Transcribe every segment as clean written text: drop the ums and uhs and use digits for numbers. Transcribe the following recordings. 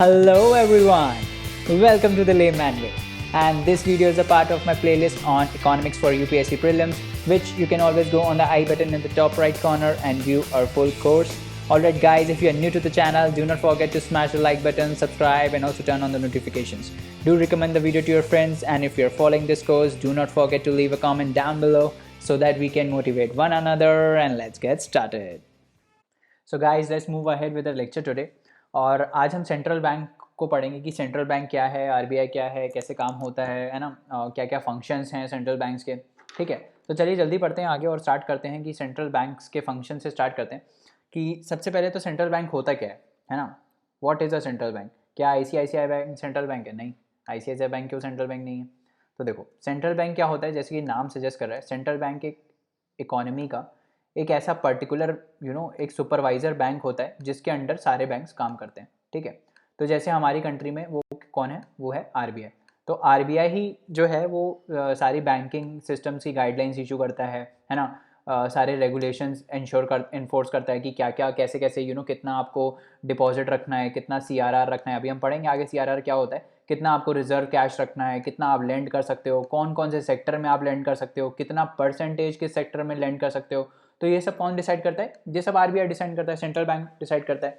Hello everyone, welcome to the Layman Way, and this video is a part of my playlist on economics for UPSC prelims, which you can always go on the I button in the top right corner and view our full course. Alright guys, if you are new to the channel, do not forget to smash the like button, subscribe and also turn on the notifications. Do recommend the video to your friends, and if you are following this course, do not forget to leave a comment down below so that we can motivate one another, and let's get started. So guys let's move ahead with the lecture today. और आज हम central bank को पढ़ेंगे कि central bank क्या है, RBI क्या है, कैसे काम होता है ना, क्या क्या फंक्शंस हैं सेंट्रल बैंक्स के। ठीक है, तो चलिए जल्दी पढ़ते हैं आगे और स्टार्ट करते हैं कि सेंट्रल बैंक्स के फंक्शन से स्टार्ट करते हैं कि सबसे पहले तो सेंट्रल बैंक होता क्या है ना। What is a central bank? क्या आईसीआईसीआई बैंक सेंट्रल बैंक है? नहीं। आईसीआईसीआई बैंक क्यों सेंट्रल बैंक नहीं है? तो देखो सेंट्रल बैंक क्या होता है, जैसे कि नाम सजेस्ट कर रहा है, सेंट्रल बैंक एक इकोनॉमी का एक ऐसा पर्टिकुलर एक सुपरवाइजर बैंक होता है जिसके अंडर सारे बैंक्स काम करते हैं। ठीक है, तो जैसे हमारी कंट्री में वो कौन है, वो है आरबीआई। तो आरबीआई ही जो है वो सारी बैंकिंग सिस्टम्स की गाइडलाइंस इशू करता है ना। सारे रेगुलेशंस इन्फोर्स करता है कि क्या क्या कैसे कैसे कितना आपको डिपॉजिट रखना है, कितना सीआरआर रखना है। अभी हम पढ़ेंगे आगे सीआरआर क्या होता है, कितना आपको रिजर्व कैश रखना है, कितना आप लेंड कर सकते हो, कौन कौन से सेक्टर में आप लेंड कर सकते हो, कितना परसेंटेज के सेक्टर में लेंड कर सकते हो। तो ये सब कौन डिसाइड करता है? ये सब आरबीआई डिसाइड करता है, सेंट्रल बैंक डिसाइड करता है।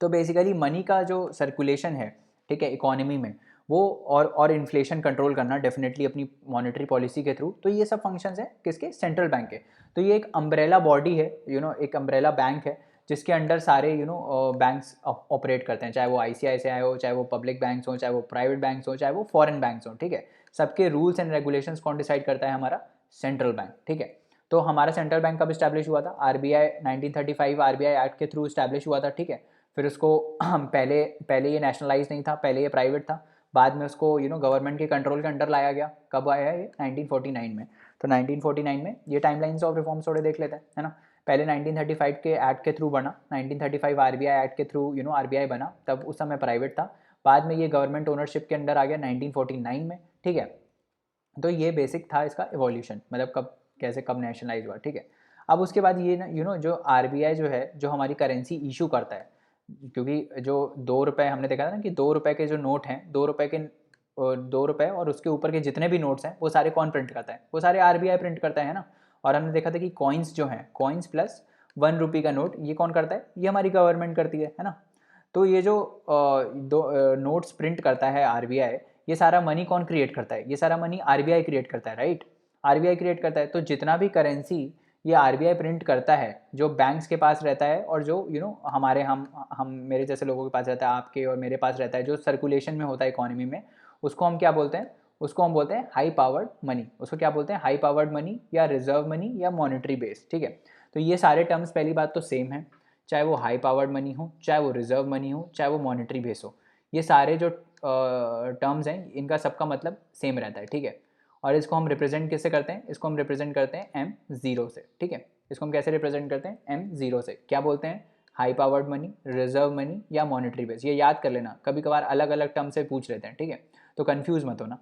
तो बेसिकली मनी का जो सर्कुलेशन है, ठीक है, इकोनॉमी में वो और इन्फ्लेशन कंट्रोल करना डेफिनेटली अपनी मॉनेटरी पॉलिसी के थ्रू। तो ये सब फंक्शंस हैं किसके? सेंट्रल बैंक के। तो ये एक अम्ब्रेला बॉडी है, एक अम्ब्रेला बैंक है जिसके अंडर सारे बैंक्स ऑपरेट करते हैं, चाहे वो आईसीआईसीआई हो, चाहे वो पब्लिक बैंक्स हो, चाहे वो प्राइवेट बैंक्स हो, चाहे वो फॉरेन बैंक्स हो। ठीक है, सबके रूल्स एंड रेगुलेशंस कौन डिसाइड करता है? हमारा सेंट्रल बैंक। ठीक है, तो हमारा सेंट्रल बैंक कब इस्टेब्लिश हुआ था? आरबीआई 1935 आरबीआई एक्ट के थ्रू इस्टेब्लिश हुआ था। ठीक है, फिर उसको पहले पहले ये नेशनलाइज नहीं था, पहले ये प्राइवेट था। बाद में उसको गवर्नमेंट के कंट्रोल के अंडर लाया गया। कब आया ये? 1949 में। तो 1949 में ये टाइमलाइंस ऑफ रिफॉर्म्स थोड़े देख लेते हैं, है ना। पहले 1935 के एक्ट के थ्रू बना, 1935 आरबीआई एक्ट के थ्रू आरबीआई बना, तब उस समय प्राइवेट था। बाद में ये गवर्नमेंट ओनरशिप के अंडर आ गया 1949 में। ठीक है, तो ये बेसिक था इसका एवोल्यूशन, मतलब कब कैसे कब नेशनलाइज हुआ। ठीक है, अब उसके बाद ये ना जो आरबीआई जो है, जो हमारी करेंसी इशू करता है, क्योंकि जो 2 रुपये हमने देखा था ना कि 2 रुपये के जो नोट हैं, 2 रुपये के 2 रुपये और उसके ऊपर के जितने भी नोट्स हैं वो सारे कौन प्रिंट करता है? वो सारे आरबीआई प्रिंट करता है ना। और हमने देखा था कि कॉइन्स जो हैं, कॉइन्स प्लस 1 रुपये का नोट, ये कौन करता है? ये हमारी गवर्नमेंट करती है ना। तो ये जो नोट्स प्रिंट करता है आरबीआई, ये सारा मनी कौन क्रिएट करता है? ये सारा मनी आरबीआई क्रिएट करता है, राइट। आरबीआई क्रिएट करता है। तो जितना भी करेंसी ये आरबीआई प्रिंट करता है, जो बैंक्स के पास रहता है और जो हमारे हम मेरे जैसे लोगों के पास रहता है, आपके और मेरे पास रहता है, जो सर्कुलेशन में होता है इकोनॉमी में, उसको हम क्या बोलते हैं? उसको हम बोलते हैं हाई पावर्ड मनी। उसको क्या बोलते हैं? हाई पावर्ड मनी या रिजर्व मनी या मॉनेटरी बेस। ठीक है, तो ये सारे टर्म्स पहली बात तो सेम है, चाहे वो हाई पावर्ड मनी हो, चाहे वो रिजर्व मनी हो, चाहे वो मॉनेटरी बेस हो। ये सारे जो टर्म्स हैं इनका सबका मतलब सेम रहता है। ठीक है, और इसको हम रिप्रेजेंट किससे करते हैं? इसको हम रिप्रेजेंट करते हैं M0 से। ठीक है, इसको हम कैसे रिप्रेजेंट करते हैं? M0 से। क्या बोलते हैं? High powered money, reserve money या मॉनेटरी बेस। ये याद कर लेना, कभी कभार अलग अलग टर्म से पूछ लेते हैं। ठीक है, तो कन्फ्यूज मत होना।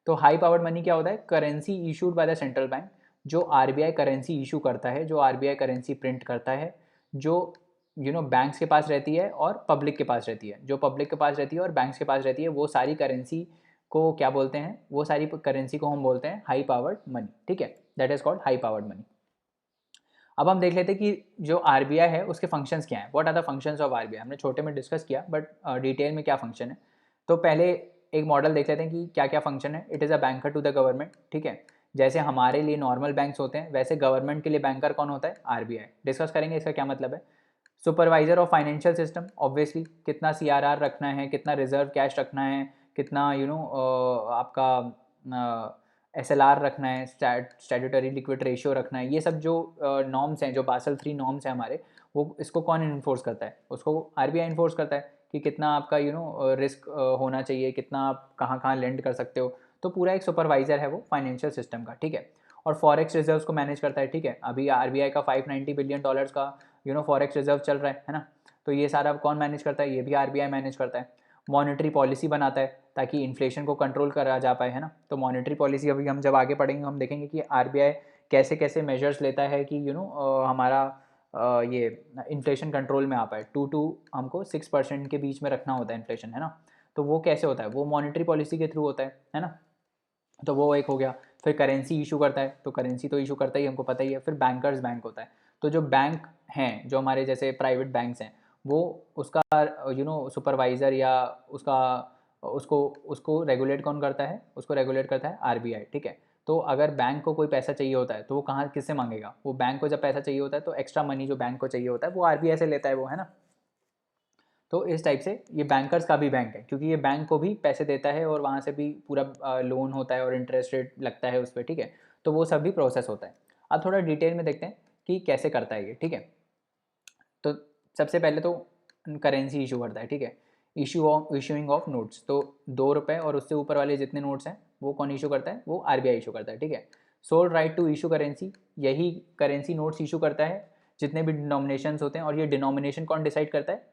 तो हाई पावर्ड मनी क्या होता है? Currency issued by the central bank, जो आरबीआई करेंसी इशू करता है, जो आरबीआई करेंसी प्रिंट करता है, जो बैंक्स के पास रहती है और पब्लिक के पास रहती है। जो पब्लिक के पास रहती है और बैंक्स के पास रहती है, वो सारी करेंसी को क्या बोलते हैं? वो सारी करेंसी को हम बोलते हैं हाई पावर्ड मनी। ठीक है, that is called high powered money. अब हम देख लेते हैं कि जो आरबीआई है उसके फंक्शंस क्या हैं। What are the functions of RBI? हमने छोटे में डिस्कस किया, बट डिटेल में क्या फंक्शन है। तो पहले एक मॉडल देख लेते हैं कि क्या क्या फंक्शन है। It is a banker to the government. ठीक है, जैसे हमारे लिए नॉर्मल बैंक्स होते हैं, वैसे गवर्नमेंट के लिए बैंकर कौन होता है? आरबीआई। डिस्कस करेंगे इसका क्या मतलब है। Supervisor of financial system, obviously कितना सीआरआर रखना है, कितना रिजर्व कैश रखना है, कितना आपका एसएलआर रखना है, स्टैट्यूटरी लिक्विड रेशियो रखना है। ये सब जो नॉर्म्स हैं, जो बासल 3 नॉर्म्स हैं हमारे, वो इसको कौन इन्फोर्स करता है? उसको आरबीआई इन्फोर्स करता है कि कितना आपका रिस्क होना चाहिए, कितना आप कहाँ कहाँ लेंड कर सकते हो। तो पूरा एक सुपरवाइजर है वो फाइनेंशियल सिस्टम का। ठीक है, और फॉरेक्स रिजर्व्स को मैनेज करता है। ठीक है, अभी आरबीआई का $590 बिलियन का फॉरेक्स रिजर्व चल रहा है ना। तो ये सारा कौन मैनेज करता है? ये भी आरबीआई मैनेज करता है। मॉनेटरी पॉलिसी बनाता है ताकि इन्फ्लेशन को कंट्रोल करा जा पाए, है ना। तो मॉनेटरी पॉलिसी अभी हम जब आगे पढ़ेंगे हम देखेंगे कि आरबीआई कैसे कैसे मेजर्स लेता है कि हमारा ये इन्फ्लेशन कंट्रोल में आ पाए। 2 to हमको 6% के बीच में रखना होता है इन्फ्लेशन, है ना। तो वो कैसे होता है, वो मॉनेटरी पॉलिसी के थ्रू होता है ना। तो वो एक हो गया। फिर करेंसी इशू करता है, तो करेंसी तो इशू करता ही, हमको पता ही है। फिर बैंकर्स बैंक होता है। तो जो बैंक हैं, जो हमारे जैसे प्राइवेट बैंक्स हैं, वो उसका सुपरवाइज़र या उसका उसको उसको रेगुलेट कौन करता है, उसको रेगुलेट करता है आरबीआई, ठीक है। तो अगर बैंक को कोई पैसा चाहिए होता है तो वो कहाँ किससे मांगेगा, वो बैंक को जब पैसा चाहिए होता है तो एक्स्ट्रा मनी जो बैंक को चाहिए होता है वो आरबीआई से लेता है वो, है ना। तो इस टाइप से ये बैंकर्स का भी बैंक है, क्योंकि ये बैंक को भी पैसे देता है और वहाँ से भी पूरा लोन होता है और इंटरेस्ट रेट लगता है उस पर, ठीक है। तो वो सब भी प्रोसेस होता है। अब थोड़ा डिटेल में देखते हैं कि कैसे करता है ये, ठीक है। तो सबसे पहले तो करेंसी इशू करता है, ठीक है। इशूइंग ऑफ नोट्स, तो 2 रुपये और उससे ऊपर वाले जितने नोट्स हैं वो कौन इशू करता है, वो आरबीआई इशू करता है, ठीक है। Sole right to issue currency, यही करेंसी नोट्स इशू करता है जितने भी डिनोमिनेशंस होते हैं। और ये डिनोमिनेशन कौन डिसाइड करता है,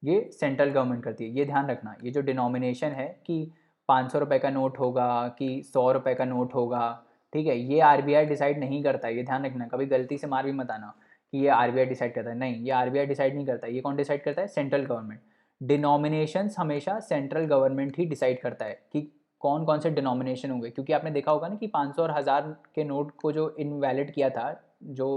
ये सेंट्रल गवर्नमेंट करती है। ये ध्यान रखना, ये जो डिनोमिनेशन है कि 500 रुपये का नोट होगा कि 100 रुपये का नोट होगा, ठीक है, ये आरबीआई डिसाइड नहीं करता है। ये ध्यान रखना, कभी गलती से मार भी मत आना कि ये आरबीआई डिसाइड करता है। नहीं, ये आरबीआई डिसाइड नहीं करता है। ये कौन डिसाइड करता है, सेंट्रल गवर्नमेंट। डिनोमिनेशंस हमेशा सेंट्रल गवर्नमेंट ही डिसाइड करता है कि कौन कौन से डिनोमिनेशन होंगे। क्योंकि आपने देखा होगा ना कि 500 और 1000 के नोट को जो इनवैलिड किया था, जो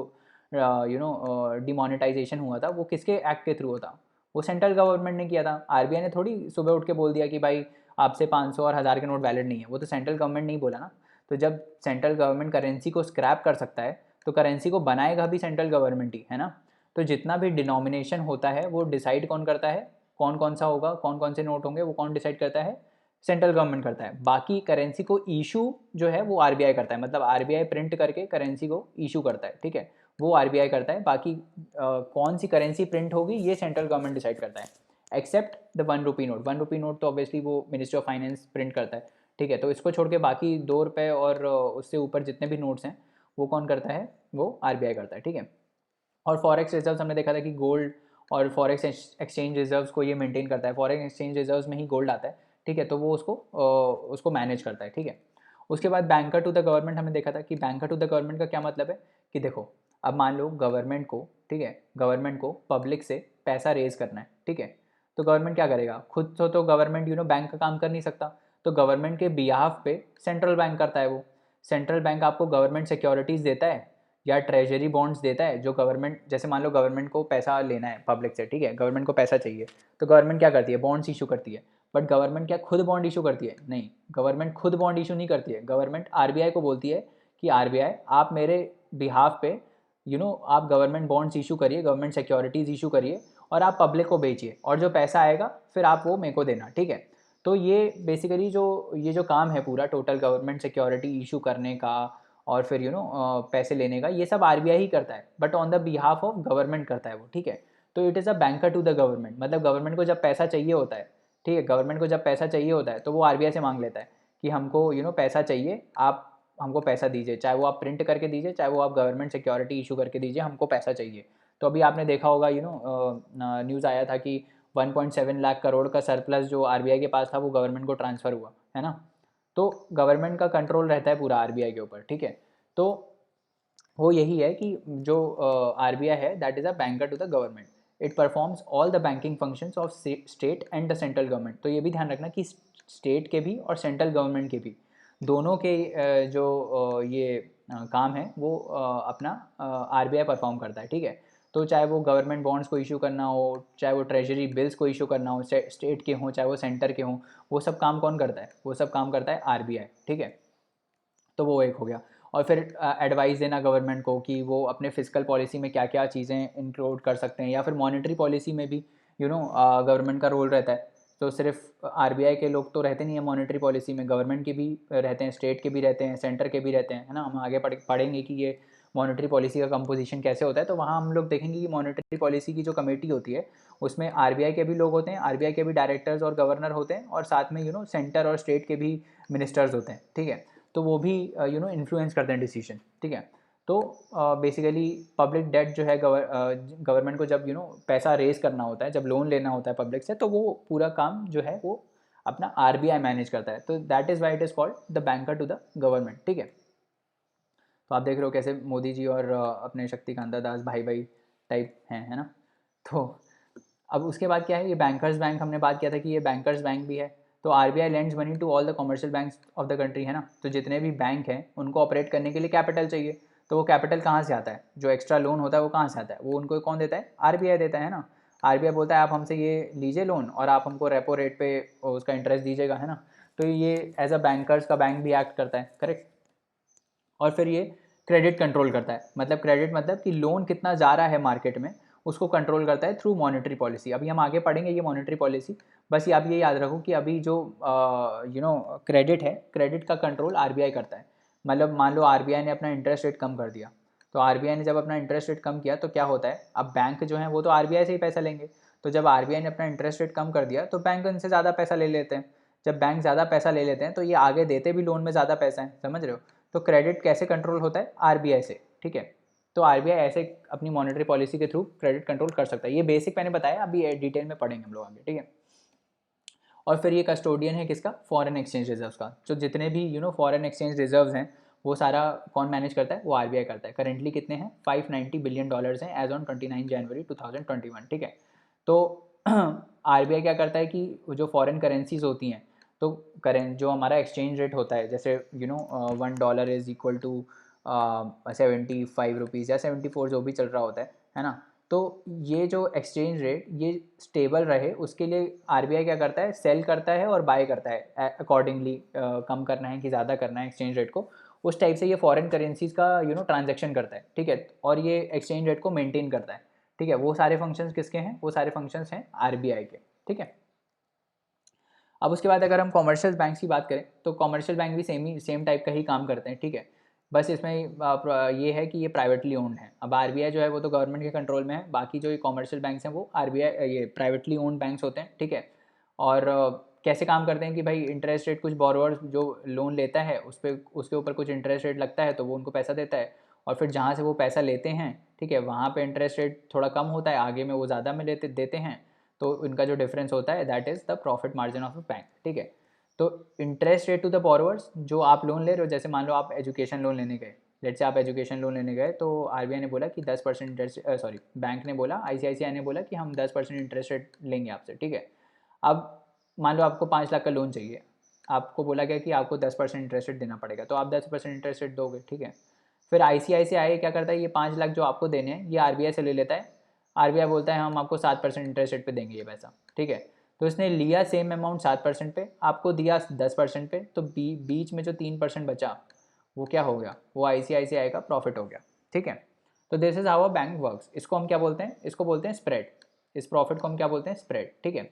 डिमोनेटाइजेशन हुआ था, वो किसके एक्ट के थ्रू होता, वो सेंट्रल गवर्नमेंट ने किया था। आरबीआई ने थोड़ी सुबह उठ के बोल दिया कि भाई आपसे 500 और 1000 के नोट वैलिड नहीं है, वो तो सेंट्रल गवर्नमेंट ने ही बोला ना। तो जब सेंट्रल गवर्नमेंट करेंसी को स्क्रैप कर सकता है तो करेंसी को बनाएगा भी सेंट्रल गवर्नमेंट ही, है ना। तो जितना भी डिनोमिनेशन होता है वो डिसाइड कौन करता है, कौन कौन सा होगा, कौन कौन से नोट होंगे, वो कौन डिसाइड करता है, सेंट्रल गवर्नमेंट करता है। बाकी करेंसी को इशू जो है वो आरबीआई करता है, मतलब आरबीआई प्रिंट करके करेंसी को इशू करता है, ठीक है, वो आरबीआई करता है। बाकी कौन सी करेंसी प्रिंट होगी ये सेंट्रल गवर्नमेंट डिसाइड करता है, except the 1 rupee note. 1 rupee note तो ऑब्वियसली वो मिनिस्ट्री ऑफ फाइनेंस प्रिंट करता है, ठीक है। तो इसको छोड़ के बाकी 2 रुपये और उससे ऊपर जितने भी नोट्स हैं वो कौन करता है, वो आरबीआई करता है, ठीक है। और फॉरेक्स रिजर्व्स हमने देखा था कि गोल्ड और फॉरेक्स एक्सचेंज रिजर्व्स को ये मेंटेन करता है। फॉरेक्स एक्सचेंज रिजर्व्स में ही गोल्ड आता है, ठीक है। तो वो उसको मैनेज करता है, ठीक है। उसके बाद बैंकर टू द गवर्नमेंट हमने देखा था कि बैंकर टू द गवर्नमेंट का क्या मतलब है कि देखो, अब मान लो गवर्नमेंट को, ठीक है, गवर्नमेंट को पब्लिक से पैसा रेज करना है, ठीक है। तो गवर्नमेंट क्या करेगा, खुद तो गवर्नमेंट बैंक का काम कर नहीं सकता। तो गवर्नमेंट के बिहाफ पे सेंट्रल बैंक करता है वो। सेंट्रल बैंक आपको गवर्नमेंट सिक्योरिटीज़ देता है या ट्रेजरी बॉन्ड्स देता है, जो गवर्नमेंट, जैसे मान लो गवर्नमेंट को पैसा लेना है पब्लिक से, ठीक है, गवर्नमेंट को पैसा चाहिए, तो गवर्नमेंट क्या करती है, बॉन्ड्स इशू करती है। बट गवर्नमेंट क्या खुद बॉन्ड इशू करती है, नहीं, गवर्नमेंट खुद बॉन्ड इशू नहीं करती है। गवर्नमेंट आरबीआई को बोलती है कि आरबीआई आप मेरे बिहाफ पे आप गवर्नमेंट बॉन्ड्स इशू करिए, गवर्नमेंट सिक्योरिटीज़ इशू करिए और आप पब्लिक को बेचिए, और जो पैसा आएगा फिर आप वो मेरे को देना, ठीक है। तो ये बेसिकली ये जो काम है पूरा टोटल गवर्नमेंट सिक्योरिटी इशू करने का और फिर पैसे लेने का, ये सब आरबीआई ही करता है, but on the behalf of government करता है वो, ठीक है। तो it is a banker to the government, मतलब गवर्नमेंट को जब पैसा चाहिए होता है, ठीक है, गवर्नमेंट को जब पैसा चाहिए होता है तो वो आरबीआई से मांग लेता है कि हमको पैसा चाहिए, आप हमको पैसा दीजिए, चाहे वो आप प्रिंट करके दीजिए, चाहे वो आप गवर्नमेंट सिक्योरिटी इशू करके दीजिए, हमको पैसा चाहिए। तो अभी आपने देखा होगा न्यूज़ आया था कि 1.7 लाख करोड़ का सरप्लस जो आरबीआई के पास था वो गवर्नमेंट को ट्रांसफ़र हुआ, है ना। तो गवर्नमेंट का कंट्रोल रहता है पूरा आरबीआई के ऊपर, ठीक है। तो वो यही है कि जो आरबीआई है that is a banker to the government. It performs all the banking functions of state and the central government. तो ये भी ध्यान रखना कि स्टेट के भी और सेंट्रल गवर्नमेंट के भी, दोनों के काम है वो अपना आरबीआई परफॉर्म करता है, ठीक है। तो चाहे वो गवर्नमेंट बॉन्ड्स को इशू करना हो, चाहे वो ट्रेजरी बिल्स को इशू करना हो, स्टेट के हों चाहे वो सेंटर के हों, वो सब काम कौन करता है, वो सब काम करता है आरबीआई, ठीक है। तो वो एक हो गया। और फिर एडवाइस देना गवर्नमेंट को कि वो अपने फिजिकल पॉलिसी में क्या क्या चीज़ें इंक्लूड कर सकते हैं, या फिर मॉनेटरी पॉलिसी में भी गवर्नमेंट का रोल रहता है। तो सिर्फ आरबीआई के लोग तो रहते नहीं है मॉनेटरी पॉलिसी में, गवर्नमेंट के भी रहते हैं, स्टेट के भी रहते हैं, सेंटर के भी रहते हैं, है ना। हम आगे पढ़ेंगे कि ये मॉनेटरी पॉलिसी का कंपोजिशन कैसे होता है, तो वहाँ हम लोग देखेंगे कि मॉनेटरी पॉलिसी की जो कमेटी होती है उसमें आरबीआई के भी लोग होते हैं, आरबीआई के भी डायरेक्टर्स और गवर्नर होते हैं, और साथ में सेंटर और स्टेट के भी मिनिस्टर्स होते हैं, ठीक है। तो वो भी इन्फ्लुएंस करते हैं डिसीजन, ठीक है। तो बेसिकली पब्लिक डेट जो है गवर्नमेंट को जब पैसा रेज करना होता है, जब लोन लेना होता है पब्लिक से, तो वो पूरा काम जो है वो अपना आरबीआई मैनेज करता है। तो that is why it is called the banker to the government, ठीक है। तो आप देख रहे हो कैसे मोदी जी और अपने शक्तिकांता दास भाई भाई टाइप हैं, है ना। तो अब उसके बाद क्या है, ये बैंकर्स बैंक हमने बात किया था कि ये बैंकर्स बैंक भी है। तो RBI lends money to all the commercial banks of the country, है ना। तो जितने भी बैंक हैं उनको ऑपरेट करने के लिए कैपिटल चाहिए, तो वो कैपिटल कहाँ से आता है, जो एक्स्ट्रा लोन होता है वो कहाँ से आता है, वो उनको कौन देता है, आरबीआई देता है ना। आरबीआई बोलता है आप हमसे ये लीजिए लोन और आप हमको रेपो रेट पे उसका इंटरेस्ट दीजिएगा, है ना। तो ये एज अ बैंकर्स का बैंक भी एक्ट करता है, करेक्ट। और फिर ये क्रेडिट कंट्रोल करता है, मतलब क्रेडिट मतलब कि लोन कितना जा रहा है मार्केट में उसको कंट्रोल करता है थ्रू मॉनेटरी पॉलिसी। अभी हम आगे पढ़ेंगे ये मॉनेटरी पॉलिसी, बस ये आप ये याद रखो कि अभी जो क्रेडिट है, क्रेडिट का कंट्रोल आरबीआई करता है। मतलब मान लो आरबीआई ने अपना इंटरेस्ट रेट कम कर दिया, तो आरबीआई ने जब अपना इंटरेस्ट रेट कम किया तो क्या होता है, अब बैंक जो है वो तो आरबीआई से ही पैसा लेंगे। तो जब आरबीआई ने अपना इंटरेस्ट रेट कम कर दिया तो बैंक उनसे ज़्यादा पैसा ले लेते हैं। जब बैंक ज़्यादा पैसा ले लेते हैं तो ये आगे देते भी लोन में ज़्यादा पैसा है, समझ रहे हो। तो क्रेडिट कैसे कंट्रोल होता है, आरबीआई से, ठीक है। तो आरबीआई ऐसे अपनी मॉनेटरी पॉलिसी के थ्रू क्रेडिट कंट्रोल कर सकता है। ये बेसिक मैंने बताया, अभी डिटेल में पढ़ेंगे हम लोग आगे, ठीक है। और फिर ये कस्टोडियन है किसका, फॉरेन एक्सचेंज रिजर्व्स का। जो जितने भी फॉरेन एक्सचेंज रिजर्व्स हैं वो सारा कौन मैनेज करता है, वो आरबीआई करता है। करेंटली कितने हैं, $590 बिलियन हैं एज ऑन 29 जनवरी 2021, ठीक है। तो आरबीआई क्या करता है कि जो फॉरेन करेंसीज होती हैं, तो करें जो हमारा एक्सचेंज रेट होता है, जैसे $1 इज़ इक्वल टू 75 रुपीज़ या 74 जो भी चल रहा होता है ना। तो ये जो एक्सचेंज रेट ये स्टेबल रहे उसके लिए आरबीआई क्या करता है, सेल करता है और बाय करता है अकॉर्डिंगली, कम करना है कि ज़्यादा करना है एक्सचेंज रेट को, उस टाइप से ये फॉरेन करेंसीज का ट्रांजैक्शन करता है, ठीक है। और ये एक्सचेंज रेट को मेंटेन करता है, ठीक है। वो सारे फंक्शंस किसके हैं, वो सारे फंक्शंस हैं आरबीआई के, ठीक है। अब उसके बाद अगर हम कॉमर्शियल बैंक की बात करें तो कॉमर्शियल बैंक भी सेम टाइप का ही काम करते हैं, ठीक है। बस इसमें ये है कि ये प्राइवेटली ओन्ड है। अब आरबीआई जो है वो तो गवर्नमेंट के कंट्रोल में है, बाकी जो ये कॉमर्शियल बैंक्स हैं वो आरबीआई ये प्राइवेटली ओन्ड बैंक्स होते हैं, ठीक है। और कैसे काम करते हैं कि भाई इंटरेस्ट रेट कुछ बोरोवर्स जो लोन लेता है उस पर उसके ऊपर कुछ इंटरेस्ट रेट लगता है तो वो उनको पैसा देता है, और फिर जहाँ से वो पैसा लेते हैं, ठीक है, वहाँ पे इंटरेस्ट रेट थोड़ा कम होता है, आगे में वो ज़्यादा में देते हैं। तो इनका जो डिफरेंस होता है that is the profit margin of a bank, ठीक है। तो interest rate to the borrowers, जो आप लोन ले रहे हो, जैसे मान लो आप एजुकेशन लोन लेने गए, लेट से आप एजुकेशन लोन लेने गए तो आरबीआई ने बोला कि 10% इंटरेस्ट, सॉरी बैंक ने बोला, आईसीआईसीआई ने बोला कि हम 10% इंटरेस्ट रेट लेंगे आपसे, ठीक है। अब मान लो आपको 5 लाख का लोन चाहिए, आपको बोला गया कि आपको 10% इंटरेस्ट रेट देना पड़ेगा, तो आप 10% इंटरेस्ट रेट दोगे, ठीक है। फिर आईसीआईसीआई क्या करता है, ये 5 लाख जो आपको देने हैं ये आरबीआई से ले लेता है। आरबीआई बोलता है हम आपको 7% इंटरेस्ट रेट पे देंगे ये पैसा, ठीक है। तो इसने लिया सेम अमाउंट 7% पे, आपको दिया 10% पे, तो बीच में जो 3% बचा वो क्या हो गया, वो आईसीआईसीआई का प्रॉफिट हो गया, ठीक है। तो this is how a bank works. इसको हम क्या बोलते हैं, इसको बोलते हैं स्प्रेड। इस प्रॉफिट को हम क्या बोलते हैं, स्प्रेड, ठीक है।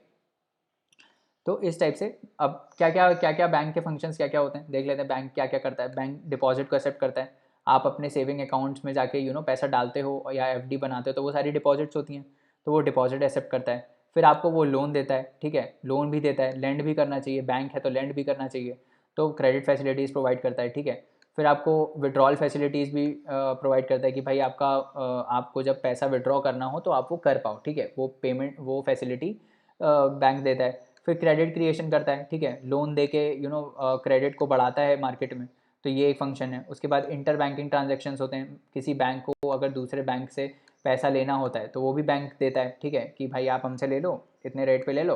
तो इस टाइप से अब क्या क्या बैंक के फंक्शंस क्या क्या होते हैं देख लेते हैं। बैंक क्या क्या करता है, बैंक डिपॉजिट को एक्सेप्ट करता है। आप अपने सेविंग अकाउंट्स में जाके पैसा डालते हो या एफडी बनाते हो तो वो सारी डिपॉजिट्स होती हैं, तो वो डिपॉजिट एक्सेप्ट करता है। फिर आपको वो लोन देता है, ठीक है, लोन भी देता है, लेंड भी करना चाहिए, बैंक है तो लेंड भी करना चाहिए, तो क्रेडिट फैसिलिटीज़ प्रोवाइड करता है, ठीक है। फिर आपको विड्रॉल फैसिलिटीज़ भी प्रोवाइड करता है कि भाई आपको जब पैसा विड्रॉ करना हो तो आप वो कर पाओ, ठीक है, वो पेमेंट वो फैसिलिटी बैंक देता है। फिर क्रेडिट क्रिएशन करता है, ठीक है, लोन दे के क्रेडिट को बढ़ाता है मार्केट में, तो ये एक फंक्शन है। उसके बाद इंटर बैंकिंग ट्रांजेक्शन्स होते हैं, किसी बैंक को अगर दूसरे बैंक से पैसा लेना होता है तो वो भी बैंक देता है, ठीक है, कि भाई आप हमसे ले लो, इतने रेट पे ले लो,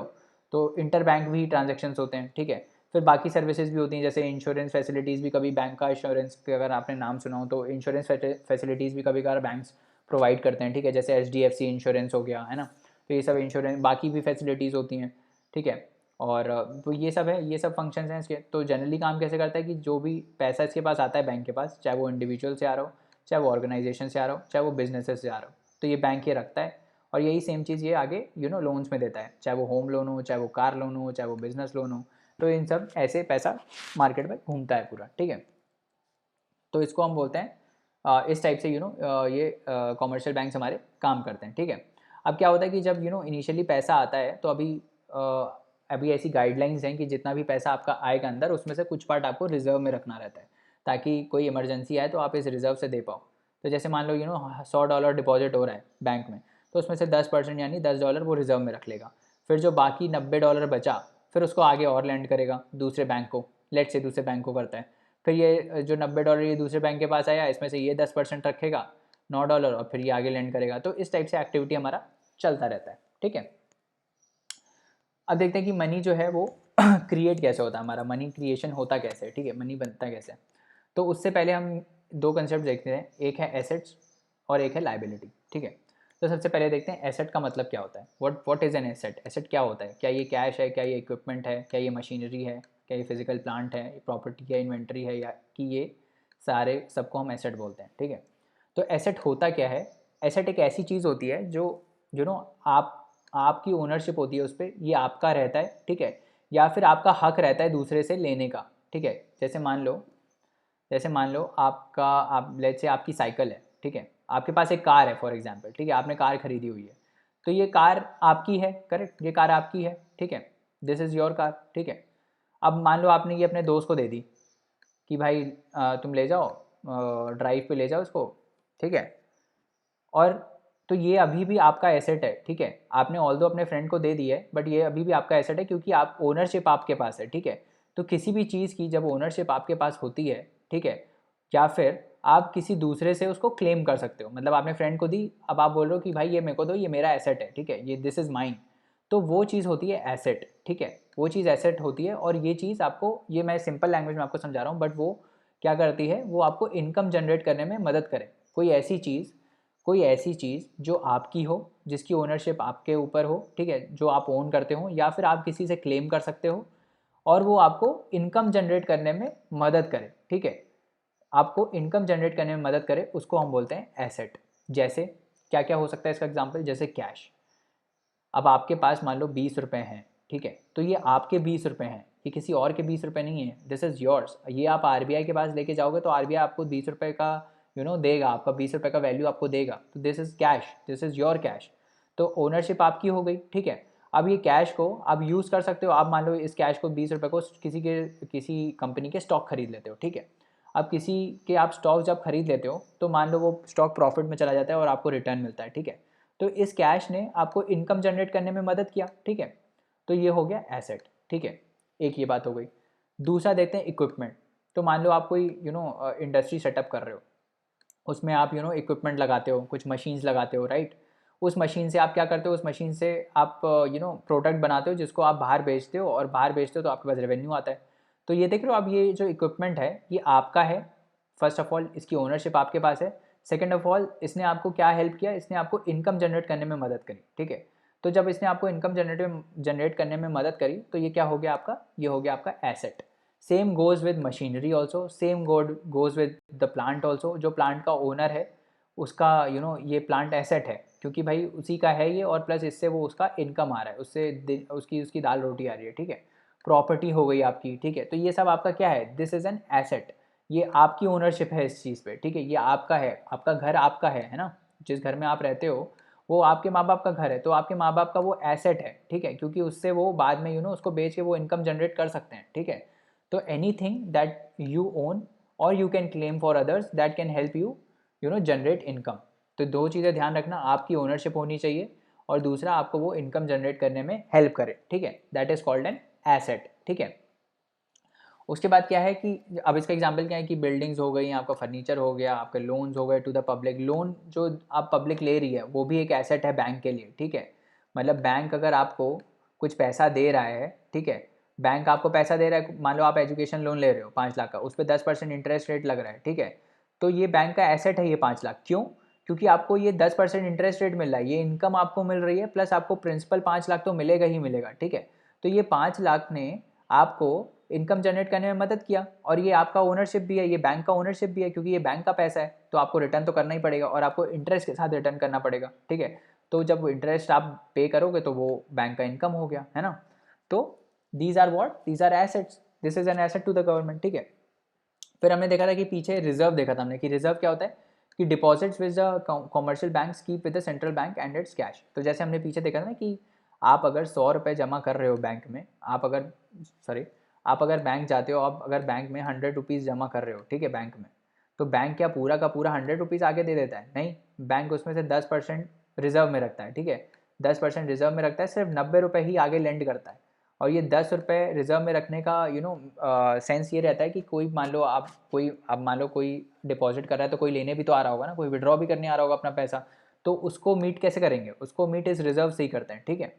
तो इंटर बैंक भी ट्रांजेक्शन्स होते हैं, ठीक है। फिर बाकी सर्विसेज भी होती हैं, जैसे इंश्योरेंस फैसिलिटीज़ भी, कभी बैंक का इंश्योरेंस अगर आपने नाम सुना हो तो इंश्योरेंस फैसिलिटीज़ भी कभी कभार बैंक्स प्रोवाइड करते हैं, ठीक है, जैसे एचडीएफसी इंश्योरेंस हो गया, है ना। तो ये सब इंश्योरेंस बाकी भी फैसिलिटीज़ होती हैं, ठीक है। और तो ये सब है, ये सब फंक्शंस हैं इसके। तो जनरली काम कैसे करता है कि जो भी पैसा इसके पास आता है बैंक के पास, चाहे वो इंडिविजुअल से आ रहा हो, चाहे वो ऑर्गेनाइजेशन से आ रहा हो, चाहे वो बिजनेसेस से आ रहा हो, तो ये बैंक ये रखता है। और यही सेम चीज़ ये आगे लोन्स में देता है, चाहे वो होम लोन हो, चाहे वो कार लोन हो, चाहे वो बिजनेस लोन हो। तो इन सब ऐसे पैसा मार्केट में घूमता है पूरा, ठीक है। तो इसको हम बोलते हैं इस टाइप से ये कॉमर्शियल बैंक्स हमारे काम करते हैं, ठीक है। अब क्या होता है कि जब इनिशियली पैसा आता है तो अभी ऐसी गाइडलाइंस हैं कि जितना भी पैसा आपका आएगा अंदर उसमें से कुछ पार्ट आपको रिजर्व में रखना रहता है, ताकि कोई इमरजेंसी आए तो आप इस रिजर्व से दे पाओ। तो जैसे मान लो $100 डिपॉजिट हो रहा है बैंक में, तो उसमें से 10% यानी $10 वो रिजर्व में रख लेगा। फिर जो बाकी $90 बचा फिर उसको आगे और लैंड करेगा दूसरे बैंक को, लेट से दूसरे बैंक को करता है। फिर ये जो $90 ये दूसरे बैंक के पास आया इसमें से ये 10% रखेगा, $9 और फिर ये आगे लैंड करेगा। तो इस टाइप से एक्टिविटी हमारा चलता रहता है, ठीक है। अब देखते हैं कि मनी जो है वो क्रिएट कैसे होता है, हमारा मनी क्रिएशन होता कैसे है, ठीक है, मनी बनता कैसे। तो उससे पहले हम दो कंसेप्ट देखते हैं, एक है एसेट्स और एक है लाइबिलिटी, ठीक है। तो सबसे पहले देखते हैं एसेट का मतलब क्या होता है। What is an asset, asset क्या होता है, क्या ये कैश है, क्या ये इक्विपमेंट है, क्या ये मशीनरी है, क्या ये फिजिकल प्लांट है, प्रॉपर्टी या इन्वेंट्री है, या कि ये सारे सबको हम एसेट बोलते हैं, ठीक है। तो एसेट होता क्या है, एसेट एक ऐसी चीज़ होती है जो यू नो आपकी ओनरशिप होती है उस पर, ये आपका रहता है, ठीक है, या फिर आपका हक रहता है दूसरे से लेने का, ठीक है। जैसे मान लो आपका आप लेट्स से आपकी साइकिल है, ठीक है, आपके पास एक कार है फॉर एग्जांपल, ठीक है, आपने कार खरीदी हुई है, तो ये कार आपकी है, करेक्ट, ये कार आपकी है, ठीक है, दिस इज़ योर कार, ठीक है। अब मान लो आपने ये अपने दोस्त को दे दी कि भाई तुम ले जाओ, ड्राइव पे ले जाओ इसको, ठीक है। और तो ये अभी भी आपका एसेट है, ठीक है, आपने ऑल्दो अपने फ्रेंड को दे दी है, बट ये अभी भी आपका एसेट है क्योंकि आप ओनरशिप आपके पास है, ठीक है। तो किसी भी चीज़ की जब ओनरशिप आपके पास होती है, ठीक है, या फिर आप किसी दूसरे से उसको क्लेम कर सकते हो, मतलब आपने फ्रेंड को दी, अब आप बोल रहे हो कि भाई ये मेरे को दो, ये मेरा एसेट है, ठीक है, ये दिस इज़ माइन, तो वो चीज़ होती है एसेट, ठीक है, वो चीज़ एसेट होती है। और ये चीज़ आपको, ये मैं सिंपल लैंग्वेज में आपको समझा रहा हूँ, बट वो क्या करती है, वो आपको इनकम जनरेट करने में मदद करे। कोई ऐसी चीज़ जो आपकी हो, जिसकी ओनरशिप आपके ऊपर हो, ठीक है, जो आप ओन करते हो, या फिर आप किसी से क्लेम कर सकते हो, और वो आपको इनकम जनरेट करने में मदद करे, ठीक है, आपको इनकम जनरेट करने में मदद करे, उसको हम बोलते हैं एसेट। जैसे क्या क्या हो सकता है इसका एग्जांपल, जैसे कैश। अब आपके पास मान लो 20 रुपये हैं, ठीक है, तो ये आपके 20 रुपये हैं, ये किसी और के 20 रुपये नहीं है, दिस इज़ योर्स। ये आप आरबीआई के पास लेके जाओगे तो आरबीआई आपको 20 रुपये का देगा, आपका 20 रुपये का वैल्यू आपको देगा, तो this is cash, this is your cash. तो ओनरशिप आपकी हो गई, ठीक है। अब ये कैश को आप यूज़ कर सकते हो, आप मान लो इस कैश को 20 रुपये को किसी कंपनी के स्टॉक खरीद लेते हो, ठीक है। अब किसी के आप स्टॉक जब खरीद लेते हो तो मान लो वो स्टॉक प्रॉफिट में चला जाता है और आपको रिटर्न मिलता है, ठीक है। तो इस कैश ने आपको इनकम जनरेट करने में मदद किया, ठीक है। तो ये हो गया एसेट, ठीक है, एक ये बात हो गई। दूसरा देखते हैं इक्विपमेंट। तो मान लो आप कोई इंडस्ट्री सेटअप कर रहे हो, उसमें आप इक्विपमेंट लगाते हो, कुछ मशीन्स लगाते हो, राइट। उस मशीन से आप क्या करते हो, उस मशीन से आप प्रोडक्ट बनाते हो जिसको आप बाहर बेचते हो, और बाहर बेचते हो तो आपके पास रेवेन्यू आता है। तो ये देख रहे हो, अब ये जो इक्विपमेंट है ये आपका है, फर्स्ट ऑफ ऑल इसकी ओनरशिप आपके पास है। सेकेंड ऑफ ऑल इसने आपको क्या हेल्प किया, इसने आपको इनकम जनरेट करने में मदद करी, ठीक है। तो जब इसने आपको इनकम जनरेट करने में मदद करी, तो ये क्या हो गया आपका, ये हो गया आपका asset. Same goes with machinery also, same goes with the plant also. जो प्लांट का ओनर है उसका ये प्लांट एसेट है, क्योंकि भाई उसी का है ये, और प्लस इससे वो उसका इनकम आ रहा है, उससे उसकी दाल रोटी आ रही है, ठीक है। प्रॉपर्टी हो गई आपकी, ठीक है। तो ये सब आपका क्या है, दिस इज़ एन एसेट, ये आपकी ओनरशिप है इस चीज़ पे, ठीक है, ये आपका है, आपका घर आपका है ना। जिस घर में आप रहते हो वो आपके माँ बाप का घर है, तो आपके माँ बाप का वो एसेट है, ठीक है, क्योंकि उससे वो बाद में उसको बेच के वो इनकम जनरेट कर सकते हैं, ठीक है। तो एनीथिंग दैट यू ओन और you can claim for others that can help you generate income. तो दो चीज़ें ध्यान रखना, आपकी ओनरशिप होनी चाहिए, और दूसरा आपको वो इनकम जनरेट करने में हेल्प करे, ठीक है, that is called an asset, ठीक है। उसके बाद क्या है कि अब इसका एग्जांपल क्या है कि बिल्डिंग्स हो गई, आपका फर्नीचर हो गया, आपके लोन्स हो गए टू द पब्लिक। लोन जो आप पब्लिक ले रही है वो भी एक एसेट है बैंक के लिए, ठीक है। मतलब बैंक अगर आपको कुछ पैसा दे रहा है, ठीक है, बैंक आपको पैसा दे रहा है, मान लो आप एजुकेशन लोन ले रहे हो 5 लाख का, उस पर 10% इंटरेस्ट रेट लग रहा है, ठीक है। तो ये बैंक का एसेट है ये 5 लाख, क्यों? क्योंकि आपको ये 10% इंटरेस्ट रेट मिल रहा है, ये इनकम आपको मिल रही है, प्लस आपको प्रिंसिपल 5 लाख तो मिलेगा ही मिलेगा, ठीक है। तो ये 5 लाख ने आपको इनकम जनरेट करने में मदद किया, और ये आपका ओनरशिप भी है, ये बैंक का ओनरशिप भी है, क्योंकि ये बैंक का पैसा है, तो आपको रिटर्न तो करना ही पड़ेगा, और आपको इंटरेस्ट के साथ रिटर्न करना पड़ेगा, ठीक है। तो जब इंटरेस्ट आप पे करोगे तो वो बैंक का इनकम हो गया, है ना। तो these are what, these are assets, this is an asset to the government, ठीक है। फिर हमने देखा था कि पीछे रिजर्व देखा था हमने, कि रिजर्व क्या होता है, कि deposits with the commercial banks keep with the central bank and it's cash. तो जैसे हमने पीछे देखा था ना कि आप अगर 100 रुपये जमा कर रहे हो बैंक में, आप अगर बैंक जाते हो, आप अगर बैंक में 100 रुपीज़ जमा कर रहे हो, ठीक है, बैंक में, तो बैंक क्या पूरा का पूरा 100 रुपीज़ आगे दे देता है? नहीं, बैंक उसमें से 10% रिजर्व में रखता है, ठीक है, 10% रिजर्व में रखता है, सिर्फ 90 रुपये ही आगे लेंड करता है। और ये 10 रुपये रिजर्व में रखने का सेंस ये रहता है कि कोई मान लो कोई डिपॉजिट कर रहा है तो कोई लेने भी तो आ रहा होगा ना, कोई विड्रॉ भी करने आ रहा होगा अपना पैसा, तो उसको मीट कैसे करेंगे, उसको मीट इस रिजर्व से ही करते हैं, ठीक है।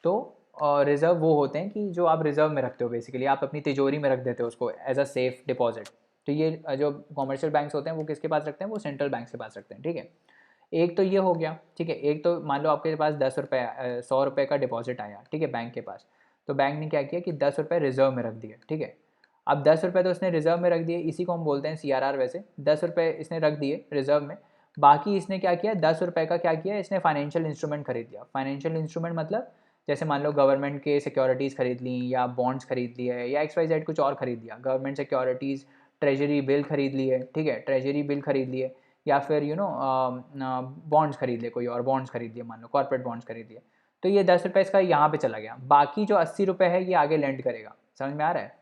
तो रिजर्व वो होते हैं कि जो आप रिजर्व में रखते हो, बेसिकली आप अपनी तिजोरी में रख देते हो उसको एज अ सेफ डिपॉजिट। तो ये जो कॉमर्शियल बैंक्स होते हैं वो किसके पास रखते हैं, वो सेंट्रल बैंक के पास रखते हैं, ठीक है। एक तो ये हो गया, ठीक है। एक तो मान लो आपके पास 10 रुपये 100 रुपये का डिपॉजिट आया, ठीक है, बैंक के पास। तो बैंक ने क्या किया कि 10 रुपये रिजर्व में रख दिए, ठीक है। अब 10 रुपये तो इसने रिजर्व में रख दिए, इसी को हम बोलते हैं CRR। वैसे 10 रुपये इसने रख दिए रिजर्व में। बाकी इसने क्या किया, 10 रुपये का क्या किया, इसने फाइनेंशियल इंस्ट्रूमेंट खरीद लिया। फाइनेंशियल इंस्ट्रूमेंट मतलब जैसे मान लो गवर्नमेंट के सिक्योरिटीज़ खरीद ली, या बॉन्ड्स खरीद लिए, या XYZ कुछ और खरीद लिया, गवर्नमेंट सिक्योरिटीज़, ट्रेजरी बिल खरीद लिए, ठीक है, ट्रेजरी बिल खरीद लिए, या फिर बॉन्ड्स खरीद लिए, कोई और बॉन्ड्स खरीद लिए, मान लो कॉर्पोरेट बॉन्ड्स खरीद लिए। तो ये 10 रुपये इसका यहाँ पे चला गया, बाकी जो 80 रुपये है ये आगे लेंड करेगा। समझ में आ रहा है।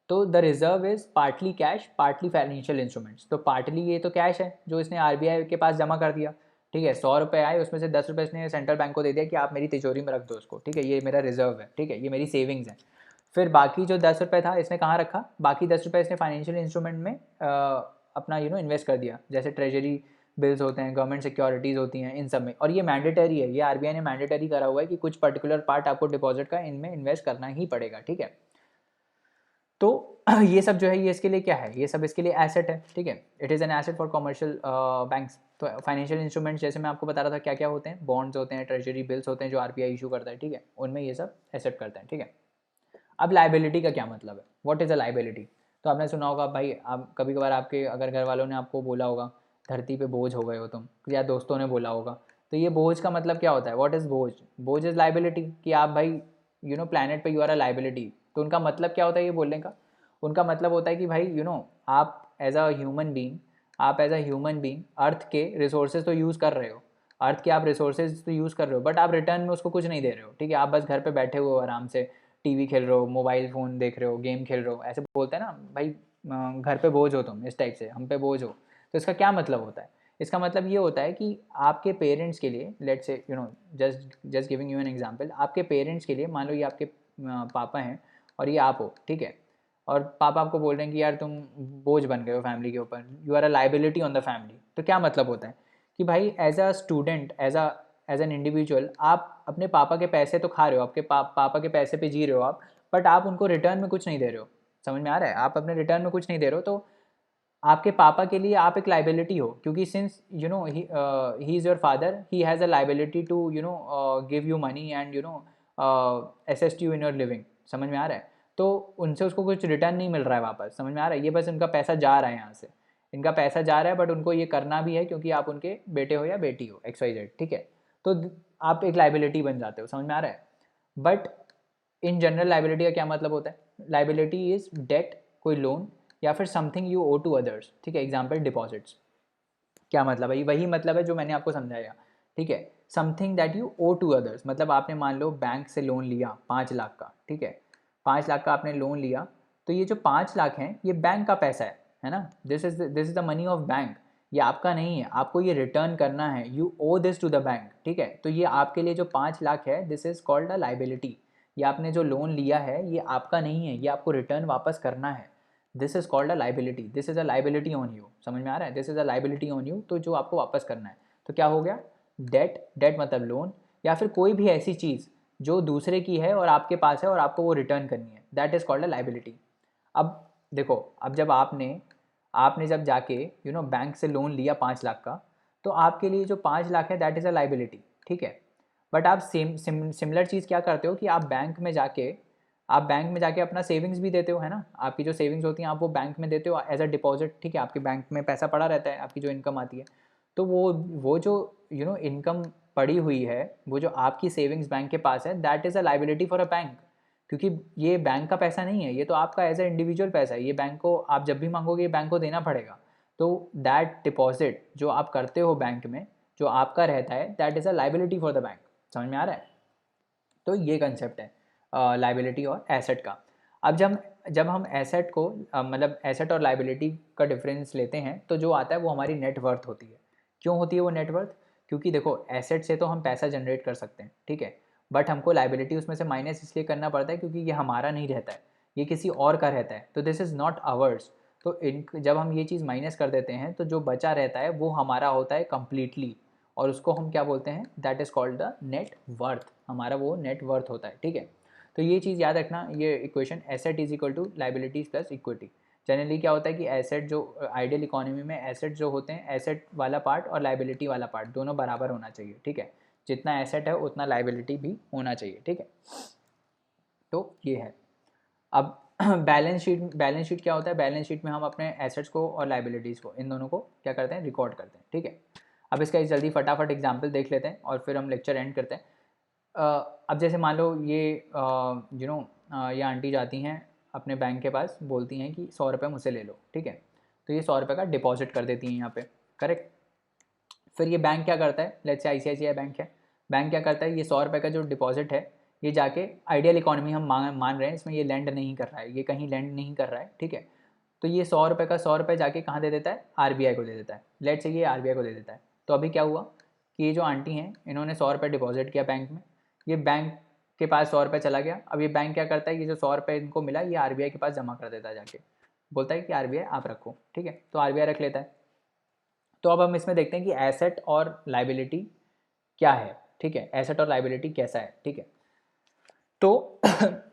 तो the reserve is partly cash partly financial instruments. तो पार्टली ये तो कैश है जो इसने RBI के पास जमा कर दिया, ठीक है। 100 रुपये आए, उसमें से 10 रुपये इसने सेंट्रल बैंक को दे दिया कि आप मेरी तिजोरी में रख दो उसको, ठीक है, ये मेरा रिजर्व है, ठीक है, ये मेरी सेविंग्स है। फिर बाकी जो 10 रुपये था इसने कहाँ रखा, बाकी 10 रुपये इसने फाइनेंशियल इंस्ट्रूमेंट में अपना इन्वेस्ट कर दिया, जैसे ट्रेजरी बिल्स होते हैं, गवर्नमेंट सिक्योरिटीज़ होती हैं, इन सब में। और ये मैंडेटरी है, ये RBI ने मैंडेटरी करा हुआ है कि कुछ पर्टिकुलर पार्ट आपको डिपॉजिट का इनमें इन्वेस्ट करना ही पड़ेगा, ठीक है। तो ये सब जो है ये इसके लिए क्या है, ये सब इसके लिए एसेट है, ठीक है। It is an asset for commercial banks. तो फाइनेंशियल इंस्ट्रूमेंट्स जैसे मैं आपको बता रहा था क्या क्या होते हैं, बॉन्ड्स होते हैं, ट्रेजरी बिल्स होते हैं जो RBI इशू करता है, ठीक है, उनमें ये सब एसेट करते हैं, ठीक है। अब लाइबिलिटी का क्या मतलब है, व्हाट इज़ अ लाइबिलिटी। तो आपने सुना होगा भाई, आप कभी कभार आपके अगर घर वालों ने आपको बोला होगा धरती पे बोझ हो गए हो तुम, या दोस्तों ने बोला होगा। तो ये बोझ का मतलब क्या होता है, व्हाट इज़ बोझ। बोझ इज़ लाइबिलिटी, कि आप भाई प्लानट पे यू आर अ लाइबिलिटी। तो उनका मतलब क्या होता है ये बोलने का, उनका मतलब होता है कि भाई आप एज अ ह्यूमन बीइंग, अर्थ के रिसोर्सेज तो यूज़ कर रहे हो, अर्थ के आप रिसोर्सेज तो यूज़ कर रहे हो, बट आप रिटर्न में उसको कुछ नहीं दे रहे हो, ठीक है। आप बस घर पे बैठे हुए हो आराम से, टीवी खेल रहे हो, मोबाइल फ़ोन देख रहे हो, गेम खेल रहे हो, ऐसे बोलते हैं ना भाई, घर पे बोझ हो तुम, इस टाइप से हम पे बोझ हो। तो इसका क्या मतलब होता है, इसका मतलब ये होता है कि आपके पेरेंट्स के लिए, let's say just just giving you an example, आपके पेरेंट्स के लिए मान लो ये आपके पापा हैं और ये आप हो, ठीक है। और पापा आपको बोल रहे हैं कि यार तुम बोझ बन गए हो फैमिली के ऊपर, you are a liability on the family. तो क्या मतलब होता है कि भाई as a student, as an individual, आप अपने पापा के पैसे तो खा रहे हो, आपके पापा के पैसे पे जी रहे हो आप, बट आप उनको रिटर्न में कुछ नहीं दे रहे हो। समझ में आ रहा है, आप अपने रिटर्न में कुछ नहीं दे रहे हो। तो आपके पापा के लिए आप एक लाइबिलिटी हो, क्योंकि since he is your father, he has a liability to give you money and assist you in your living. समझ में आ रहा है। तो उनसे उसको कुछ रिटर्न नहीं मिल रहा है वापस, समझ में आ रहा है, ये बस उनका पैसा जा रहा है यहाँ से, इनका पैसा जा रहा है, बट उनको ये करना भी है क्योंकि आप उनके बेटे हो या बेटी हो, XYZ, ठीक है। तो आप एक लाइबिलिटी बन जाते हो, समझ में आ रहा है। बट इन जनरल लाइबिलिटी का क्या मतलब होता है, लाइबिलिटी इज डेट, कोई लोन, या फिर something you owe to others, ठीक है। एग्जाम्पल डिपॉजिट्स, क्या मतलब है, वही मतलब है जो मैंने आपको समझाया, ठीक है। Something that you owe to others, मतलब आपने मान लो बैंक से लोन लिया 5 लाख का, ठीक है, 5 लाख का आपने लोन लिया। तो ये जो 5 लाख हैं ये बैंक का पैसा है ना, this is the money of bank. ये आपका नहीं है, आपको ये रिटर्न करना है, you owe this to the bank, ठीक है। तो ये आपके लिए जो 5 लाख है, this is called a liability. ये आपने जो लोन लिया है ये आपका नहीं है, ये आपको रिटर्न वापस करना है। This is called a liability, this is a liability on you. समझ में आ रहा है, this is a liability on you, तो जो आपको वापस करना है। तो क्या हो गया, डेट, डेट मतलब लोन, या फिर कोई भी ऐसी चीज़ जो दूसरे की है और आपके पास है और आपको वो रिटर्न करनी है, that is called a liability. अब देखो, अब जब आपने आपने जब जाके बैंक से लोन लिया 5 लाख का, तो आपके लिए जो 5 लाख है दैट इज़ अ लाइबिलिटी, ठीक है। बट आप सिमिलर चीज़ क्या करते हो कि आप बैंक में जाके अपना सेविंग्स भी देते हो, है ना। आपकी जो सेविंग्स होती हैं आप वो बैंक में देते हो एज अ डिपॉजिट, ठीक है। आपके बैंक में पैसा पड़ा रहता है, आपकी जो इनकम आती है। तो वो जो इनकम पड़ी हुई है, वो जो आपकी सेविंग्स बैंक के पास है, that is a liability for a bank. क्योंकि ये बैंक का पैसा नहीं है, ये तो आपका एज अ इंडिविजुअल पैसा है, ये बैंक को आप जब भी मांगोगे ये बैंक को देना पड़ेगा। तो दैट डिपॉजिट जो आप करते हो बैंक में, जो आपका रहता है, that is a liability for the bank. समझ में आ रहा है। तो ये कंसेप्ट है लाइबिलिटी और एसेट का। अब जब हम एसेट को मतलब एसेट और लाइबिलिटी का डिफरेंस लेते हैं, तो जो आता है वो हमारी नेटवर्थ होती है। क्यों होती है वो नेटवर्थ, क्योंकि देखो एसेट से तो हम पैसा जनरेट कर सकते हैं, ठीक है। बट हमको लाइबिलिटी उसमें से माइनस इसलिए करना पड़ता है क्योंकि ये हमारा नहीं रहता है, ये किसी और का रहता है, तो दिस इज़ नॉट आवर्स। तो जब हम ये चीज़ माइनस कर देते हैं तो जो बचा रहता है वो हमारा होता है कम्प्लीटली, और उसको हम क्या बोलते हैं, that is called the net worth, हमारा वो नेट वर्थ होता है, ठीक है। तो ये चीज़ याद रखना, ये equation asset is equal to liabilities plus equity. Generally क्या होता है कि एसेट जो आइडियल इकोनॉमी में एसेट जो होते हैं, एसेट वाला पार्ट और लाइबिलिटी वाला पार्ट दोनों बराबर होना चाहिए, ठीक है। जितना एसेट है उतना लाइबिलिटी भी होना चाहिए, ठीक है। तो ये है। अब बैलेंस शीट क्या होता है, बैलेंस शीट में हम अपने एसेट्स को और लाइबिलिटीज़ को, इन दोनों को क्या करते हैं, रिकॉर्ड करते हैं, ठीक है। अब इसका जल्दी फटाफट एग्जाम्पल देख लेते हैं और फिर हम लेक्चर एंड करते हैं। अब जैसे मान लो ये ये आंटी जाती हैं अपने बैंक के पास, बोलती हैं कि 100 रुपये मुझसे ले लो, ठीक है। तो ये 100 रुपये का डिपॉजिट कर देती हैं यहाँ पे, करेक्ट। फिर ये बैंक क्या करता है, लेट्स से ICICI बैंक है, बैंक क्या करता है, ये 100 रुपये का जो डिपॉजिट है ये जाके, आइडियल इकोनॉमी हम मान रहे हैं, इसमें ये लैंड नहीं कर रहा है, ये कहीं लैंड नहीं कर रहा है, ठीक है। तो ये 100 रुपये का 100 रुपये जाके कहाँ दे देता है, RBI को दे देता है, लेट्स से ये RBI को दे देता है। तो अभी क्या हुआ कि ये जो आंटी हैं इन्होंने 100 रुपये डिपॉजिट किया बैंक में, ये बैंक के पास 100 रुपये चला गया। अब ये बैंक क्या करता है, ये जो 100 रुपये इनको मिला ये RBI के पास जमा कर देता है जाके, बोलता है कि RBI आप रखो, ठीक है। तो RBI रख लेता है। तो अब हम इसमें देखते हैं कि एसेट और लाइबिलिटी क्या है, ठीक है, एसेट और लाइबिलिटी कैसा है, ठीक है। तो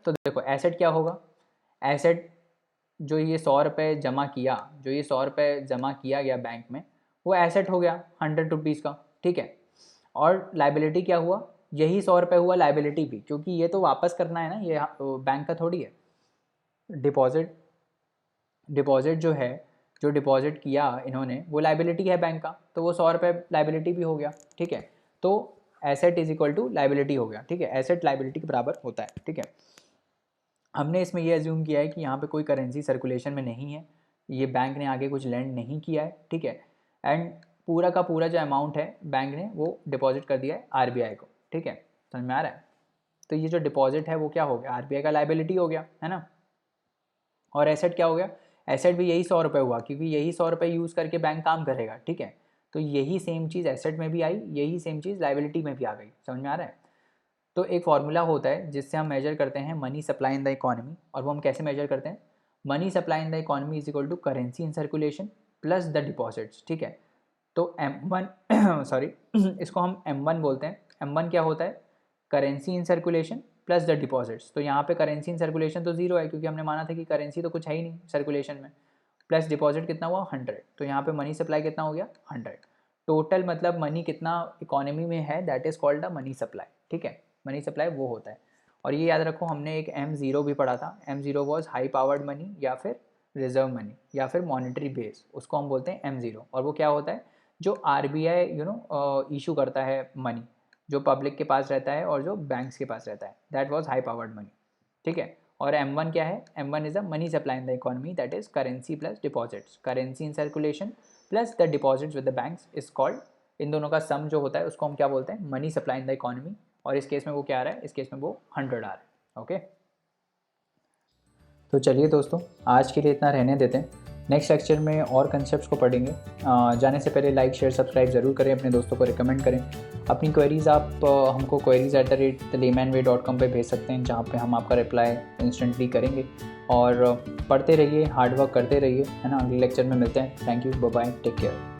देखो एसेट क्या होगा, एसेट जो ये 100 रुपये जमा किया, जो ये 100 रुपये जमा किया गया बैंक में, वो एसेट हो गया 100 रुपीज़ का, ठीक है। और लाइबिलिटी क्या हुआ, यही 100 रुपये हुआ लाइबिलिटी भी, क्योंकि ये तो वापस करना है ना, ये बैंक का थोड़ी है। डिपॉजिट जो है, जो डिपॉजिट किया इन्होंने वो लाइबिलिटी है बैंक का, तो वो 100 रुपये लाइबिलिटी भी हो गया, ठीक है। तो asset is equal to liability हो गया, ठीक है, एसेट लाइबिलिटी के बराबर होता है, ठीक है। हमने इसमें ये एज्यूम किया है कि यहाँ पे कोई करेंसी सर्कुलेशन में नहीं है, ये बैंक ने आगे कुछ लैंड नहीं किया है, ठीक है। एंड पूरा का पूरा जो अमाउंट है बैंक ने वो डिपॉजिट कर दिया है RBI को, ठीक है, समझ में आ रहा है। तो ये जो डिपॉजिट है वो क्या हो गया, RBI का लाइबिलिटी हो गया, है ना। और एसेट क्या हो गया, एसेट भी यही 100 रुपये हुआ, क्योंकि यही 100 रुपये यूज़ करके बैंक काम करेगा, ठीक है। तो यही सेम चीज़ एसेट में भी आई, यही सेम चीज़ लाइबिलिटी में भी आ गई, समझ में आ रहा है। तो एक फार्मूला होता है जिससे हम मेजर करते हैं money supply in the economy, और वो हम कैसे मेजर करते हैं, money supply in the economy is equal to currency in circulation plus the deposits, ठीक है। तो M1 सॉरी इसको हम M1 बोलते हैं। M1 क्या होता है, currency in circulation plus the deposits. तो यहाँ पे करेंसी इन सर्कुलेशन तो 0 है, क्योंकि हमने माना था कि करेंसी तो कुछ है ही नहीं सर्कुलेशन में, प्लस डिपॉजिट कितना हुआ 100, तो यहाँ पे मनी सप्लाई कितना हो गया 100। टोटल मतलब मनी कितना इकोनॉमी में है, that is called the money supply, ठीक है। मनी सप्लाई वो होता है। और ये याद रखो, हमने एक M0 भी पढ़ा था, M0 was high powered money या फिर रिजर्व मनी या फिर मॉनेटरी बेस, उसको हम बोलते हैं M0। और वो क्या होता है, जो RBI इशू करता है मनी, जो पब्लिक के पास रहता है और जो बैंक्स के पास रहता है, that was high powered money, ठीक है। और M1 क्या है, M1 is a money supply in the economy, that is currency plus deposits, currency in circulation plus the deposits with the banks is called, इन दोनों का सम जो होता है उसको हम क्या बोलते हैं, money supply in the economy. और इस केस में वो क्या आ रहा है, इस केस में वो 100 आ रहा है, ओके। तो चलिए दोस्तों, आज के लिए इतना रहने देते हैं, नेक्स्ट लेक्चर में और कंसेप्ट्स को पढ़ेंगे। जाने से पहले लाइक शेयर सब्सक्राइब ज़रूर करें, अपने दोस्तों को रिकमेंड करें। अपनी क्वेरीज़ आप हमको queries@thelaymanway.com पे भेज सकते हैं, जहाँ पे हम आपका रिप्लाई इंस्टेंटली करेंगे। और पढ़ते रहिए, हार्डवर्क करते रहिए, है ना। अगले लेक्चर में मिलते हैं। Thank you, bye bye, take care.